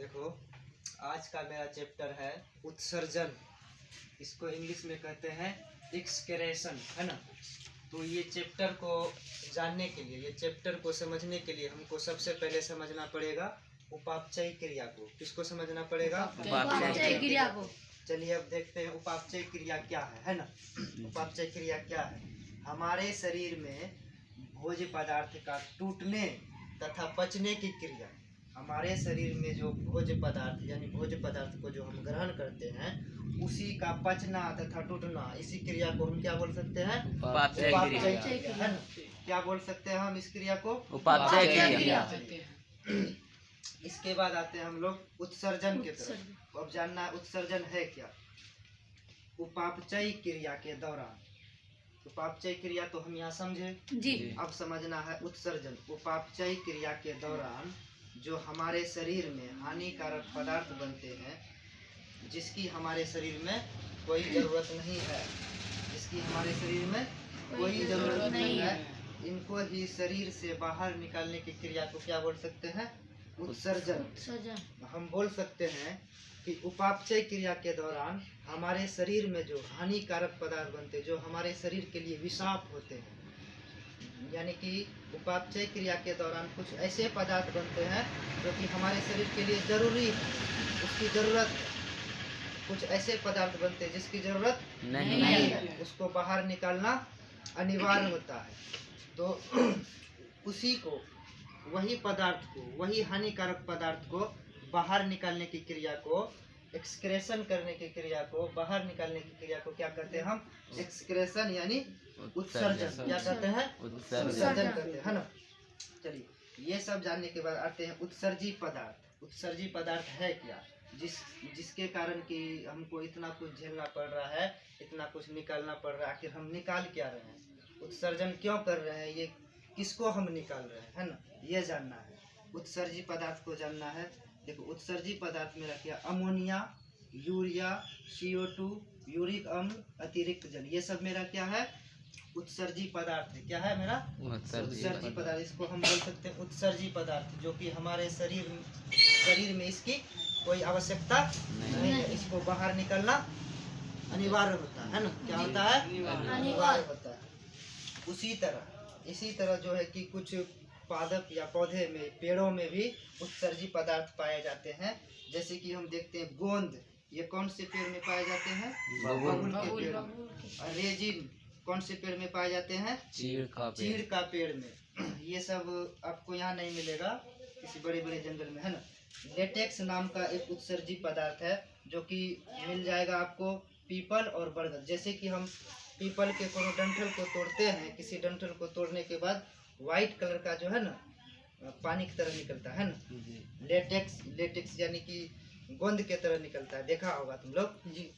देखो, आज का मेरा चैप्टर है उत्सर्जन। इसको इंग्लिश में कहते हैं एक्सक्रेशन, है ना। तो ये चैप्टर को जानने के लिए, ये चैप्टर को समझने के लिए हमको सबसे पहले समझना पड़ेगा उपापचय क्रिया को। किसको समझना पड़ेगा? उपापचय क्रिया को। चलिए अब देखते हैं उपापचय क्रिया क्या है ना। उपापचय क्रिया क्या है? हमारे शरीर में भोज्य पदार्थ का टूटने तथा पचने की क्रिया। हमारे शरीर में जो भोज्य पदार्थ यानी भोज्य पदार्थ को जो हम ग्रहण करते हैं उसी का पचना तथा टूटना, इसी क्रिया को हम क्या बोल सकते हैं? उपापचय क्रिया, है ना। क्या बोल सकते हैं हम इस क्रिया को? उपापचय क्रिया। इसके बाद आते हैं हम लोग उत्सर्जन के तरफ। अब जानना है उत्सर्जन है क्या। उपापचय क्रिया के दौरान, उपापचय क्रिया तो हम यहाँ समझे जी। अब समझना है उत्सर्जन। उपापचय क्रिया के दौरान जो हमारे शरीर में हानिकारक पदार्थ बनते हैं, जिसकी हमारे शरीर में कोई जरूरत नहीं है, जिसकी हमारे शरीर में कोई जरूरत नहीं है, इनको ही शरीर से बाहर निकालने की क्रिया को क्या बोल सकते हैं? उत्सर्जन। हम बोल सकते हैं कि उपापचय क्रिया के दौरान हमारे शरीर में जो हानिकारक पदार्थ बनते हैं, जो हमारे शरीर के लिए विषाक्त होते हैं, यानी कि उपापचय क्रिया के दौरान कुछ ऐसे पदार्थ बनते हैं जो कि हमारे शरीर के लिए जरूरी है, उसकी जरूरत है। कुछ ऐसे पदार्थ बनते हैं जिसकी जरूरत नहीं है, उसको बाहर निकालना अनिवार्य होता है। तो उसी को, वही पदार्थ को, वही हानिकारक पदार्थ को बाहर निकालने की क्रिया को, एक्सक्रेशन करने की क्रिया को, बाहर निकालने की क्रिया को क्या कहते हैं हम? एक्सक्रेशन यानी उत्सर्जन। क्या कहते हैं? उत्सर्जन कहते हैं, है ना। चलिए ये सब जानने के बाद आते हैं उत्सर्जी पदार्थ। उत्सर्जी पदार्थ है क्या? जिसके कारण कि हमको इतना कुछ झेलना पड़ रहा है, इतना कुछ निकालना पड़ रहा है। आखिर हम निकाल क्या रहे हैं? उत्सर्जन क्यों कर रहे हैं? ये किसको हम निकाल रहे हैं, है ना। ये जानना है, उत्सर्जी पदार्थ को जानना है। देखो उत्सर्जी पदार्थ मेरा क्या? अमोनिया, यूरिया, CO2, यूरिक अम्ल, अतिरिक्त जल, ये सब मेरा क्या है? उत्सर्जी पदार्थ है। क्या है मेरा? उत्सर्जी पदार्थ। इसको हम बोल सकते हैं उत्सर्जी पदार्थ, जो कि हमारे शरीर में इसकी कोई आवश्यकता नहीं है, इसको बाहर निकलना अनिवार्य होता है ना। क्या होता है? अनिवार्य होता है। इसी तरह जो है कि कुछ पादप या पौधे में, पेड़ों में भी उत्सर्जी पदार्थ पाए जाते हैं। जैसे कि हम देखते हैं गोंद, ये कौन से पेड़ में पाए जाते हैं? बबूल के पेड़ में। और रेजिन कौन से पेड़ में पाए जाते हैं? चीड़ का पेड़ में। ये सब आपको यहाँ नहीं मिलेगा, किसी बड़े बड़े जंगल में, है ना। लेटेक्स नाम का एक उत्सर्जी पदार्थ है जो कि मिल जाएगा आपको पीपल और बरगद। जैसे कि हम पीपल के कोनो डंठल को तोड़ते हैं, किसी डंठल को तोड़ने के बाद व्हाइट कलर का जो है ना पानी की तरह निकलता है ना, लेटेक्स यानी कि गोंद के तरह निकलता है, देखा होगा तुम लोग जी।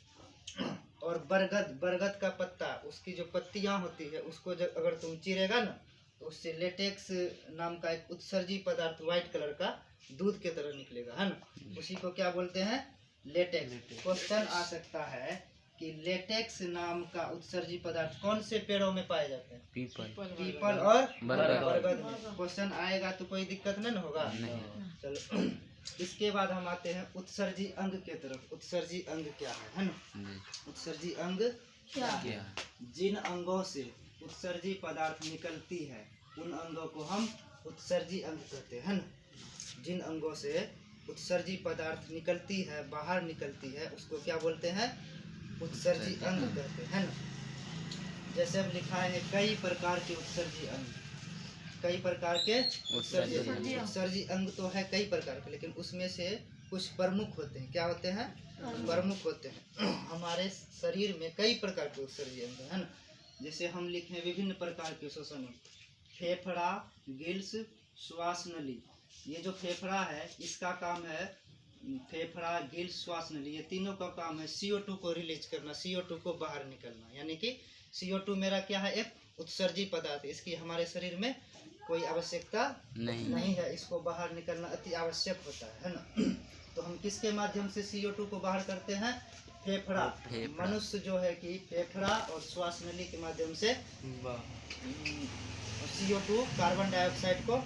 और बरगद का पत्ता, उसकी जो पत्तियां होती है उसको जब अगर तुम चीरेगा ना तो उससे लेटेक्स नाम का एक उत्सर्जी पदार्थ व्हाइट कलर का दूध के तरह निकलेगा, है ना। उसी को क्या बोलते हैं? लेटेक्स। क्वेश्चन आ सकता है कि लेटेक्स नाम का उत्सर्जी पदार्थ कौन से पेड़ों में पाए जाते हैं? पीपल और बरगद में। क्वेश्चन आएगा तो कोई दिक्कत नहीं ना होगा। चलो इसके बाद हम आते हैं उत्सर्जी अंग के तरफ। उत्सर्जी अंग क्या है ना। उत्सर्जी अंग क्या है? जिन अंगों से उत्सर्जी पदार्थ निकलती है उन अंगों को हम उत्सर्जी अंग कहते हैं ना। जिन अंगों से उत्सर्जी पदार्थ निकलती है, बाहर निकलती है, उसको क्या बोलते हैं? उत्सर्जी अंग कहते हैं ना। जैसे अब लिखा है कई प्रकार के उत्सर्जी अंग, कई प्रकार के उत्सर्जी अंग तो है कई प्रकार के, लेकिन उसमें से कुछ प्रमुख होते हैं। क्या होते हैं? प्रमुख होते हैं। हमारे शरीर में कई प्रकार के उत्सर्जी अंग है ना। जैसे हम लिखे विभिन्न प्रकार के श्वसन अंग, फेफड़ा, गिल्स, श्वास नली। ये जो फेफड़ा है इसका काम है, फेफड़ा, गिल्स, श्वास नली, ये तीनों का काम है CO2 को रिलीज करना, CO2 को बाहर निकलना। यानी कि CO2 मेरा क्या है? एक उत्सर्जी पदार्थ है, इसकी हमारे शरीर में कोई आवश्यकता नहीं है, इसको बाहर निकलना अति आवश्यक होता है ना। तो हम किसके माध्यम से CO2 को बाहर करते हैं? फेफड़ा। मनुष्य जो है कि फेफड़ा और श्वास नली के माध्यम से CO2 कार्बन डाइऑक्साइड को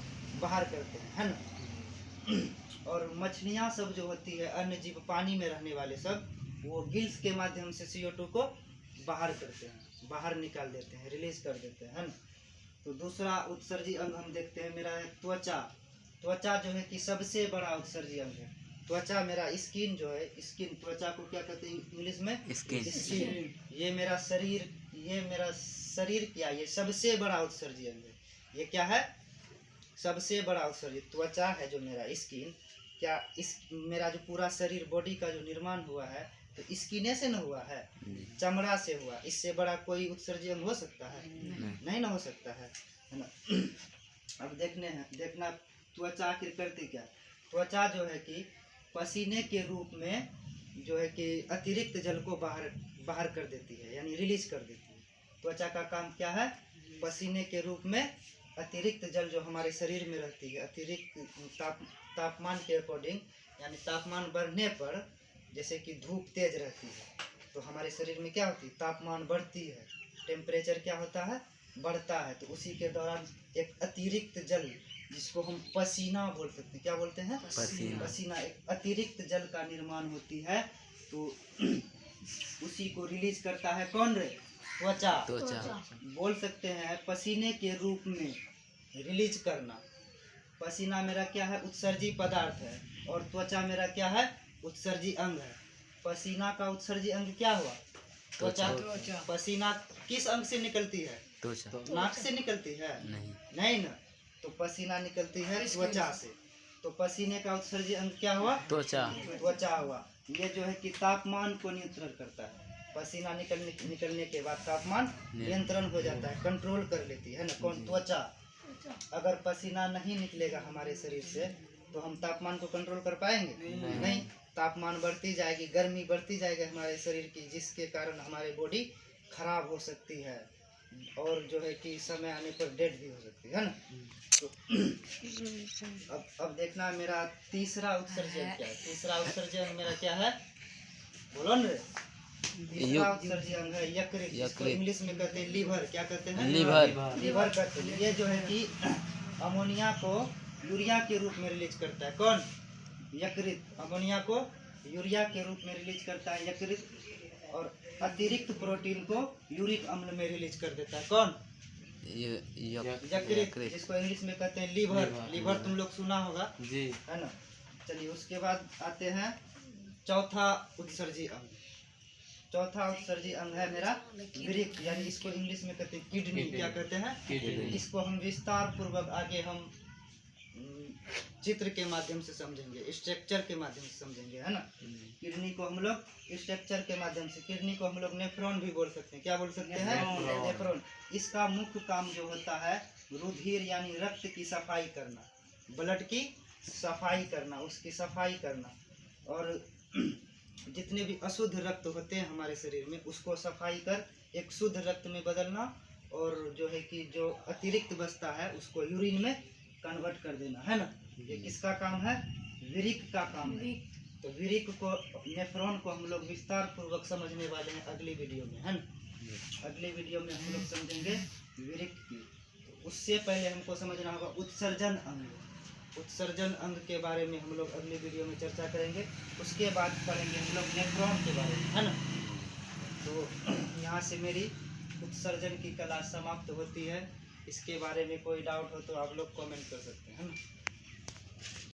बाहर करते हैं, है ना। और मछलियाँ सब जो होती है, अन्य जीव पानी में रहने वाले सब, वो गिल्स के माध्यम से CO2 को बाहर करते हैं, बाहर निकाल देते हैं, रिलीज कर देते हैं, है ना। तो दूसरा उत्सर्जी अंग हम देखते हैं, मेरा है त्वचा। त्वचा जो है कि सबसे बड़ा उत्सर्जी अंग है। त्वचा मेरा स्किन जो है, स्किन, त्वचा को क्या कहते हैं इंग्लिश में? स्किन। ये मेरा शरीर क्या, ये सबसे बड़ा उत्सर्जी अंग है। ये क्या है? सबसे बड़ा उत्सर्जी त्वचा है जो मेरा स्किन। क्या इस मेरा जो पूरा शरीर, बॉडी का जो निर्माण हुआ है, तो स्किने से न हुआ है, चमड़ा से हुआ। इससे बड़ा कोई उत्सर्जी अंग हो सकता है? नहीं ना हो सकता है ना। अब देखना त्वचा आखिर करती क्या? त्वचा जो है कि पसीने के रूप में जो है कि अतिरिक्त जल को बाहर कर देती है, यानी रिलीज कर देती है। त्वचा का काम क्या है? पसीने के रूप में अतिरिक्त जल जो हमारे शरीर में रहती है, अतिरिक्त तापमान के अकॉर्डिंग, यानी तापमान बढ़ने पर, जैसे कि धूप तेज रहती है तो हमारे शरीर में क्या होती है? तापमान बढ़ती है, टेम्परेचर क्या होता है? बढ़ता है। तो उसी के दौरान एक अतिरिक्त जल, जिसको हम पसीना बोल सकते हैं, क्या बोलते हैं? पसीना। एक अतिरिक्त जल का निर्माण होती है, तो उसी को रिलीज करता है कौन रे? त्वचा। बोल सकते हैं पसीने के रूप में रिलीज करना। पसीना मेरा क्या है? उत्सर्जी पदार्थ है, और त्वचा मेरा क्या है? उत्सर्जी अंग है। पसीना का उत्सर्जी अंग क्या हुआ? त्वचा। पसीना किस अंग से निकलती है? नाक से निकलती है? नहीं ना। तो पसीना निकलती है त्वचा से। तो पसीने का उत्सर्जी अंग क्या हुआ? त्वचा हुआ। ये जो है कि तापमान को नियंत्रण करता है। पसीना निकलने के बाद तापमान नियंत्रण हो जाता है, कंट्रोल कर लेती है ना। कौन? त्वचा। अगर पसीना नहीं निकलेगा हमारे शरीर से तो हम तापमान को कंट्रोल कर पाएंगे? नहीं। तापमान बढ़ती जाएगी, गर्मी बढ़ती जाएगी हमारे शरीर की, जिसके कारण हमारी बॉडी खराब हो सकती है, और जो है कि समय आने पर डेड भी हो सकती है ना। तो अब देखना मेरा तीसरा उत्सर्जन क्या है। तीसरा उत्सर्जन मेरा क्या है? बोलो न रे। तीसरा उत्सर्जन अंग है यकृत, जिसको इंग्लिश में कहते हैं लीवर। क्या कहते हैं? लीवर कहते हैं। ये जो है कि अमोनिया को यूरिया के रूप में रिलीज करता है। कौन? यकृत। अमोनिया को यूरिया के रूप में रिलीज करता है यकृत, और अतिरिक्त प्रोटीन को यूरिक अम्ल में रिलीज कर देता है। कौन? यकृत, जिसको इंग्लिश में कहते हैं लीवर तुम लोग सुना होगा जी, है ना। चलिए उसके बाद आते हैं चौथा उत्सर्जी अंग। चौथा उत्सर्जी अंग है मेरा वृक्क, यानी इसको इंग्लिश में कहते हैं किडनी। क्या कहते हैं? इसको हम विस्तार पूर्वक आगे हम चित्र के माध्यम से समझेंगे, स्ट्रक्चर के माध्यम से समझेंगे, है ना। किडनी को हम लोग स्ट्रक्चर के माध्यम से, किडनी को हम लोग नेफ्रॉन भी बोल सकते हैं। क्या बोल सकते हैं? नेफ्रॉन। इसका मुख्य काम जो होता है रुधिर यानी रक्त की सफाई करना, ब्लड की सफाई करना, उसकी सफाई करना, और जितने भी अशुद्ध रक्त होते हैं हमारे शरीर में उसको सफाई कर एक शुद्ध रक्त में बदलना, और जो है कि जो अतिरिक्त बचता है उसको यूरिन में कन्वर्ट कर देना, है ना। ये किसका काम है? वृक्क का काम है। तो वृक्क को, नेफ्रॉन को हम लोग विस्तार पूर्वक समझने वाले हैं अगली वीडियो में, है ना। अगली वीडियो में हम लोग समझेंगे वृक्क की। तो उससे पहले हमको समझना होगा उत्सर्जन अंग। उत्सर्जन अंग के बारे में हम लोग अगली वीडियो में चर्चा करेंगे। उसके बाद पढ़ेंगे हम लोग नेफ्रॉन के बारे में, है ना। तो यहाँ से मेरी उत्सर्जन की क्लास समाप्त होती है। इसके बारे में कोई डाउट हो तो आप लोग कमेंट कर सकते हैं, है ना।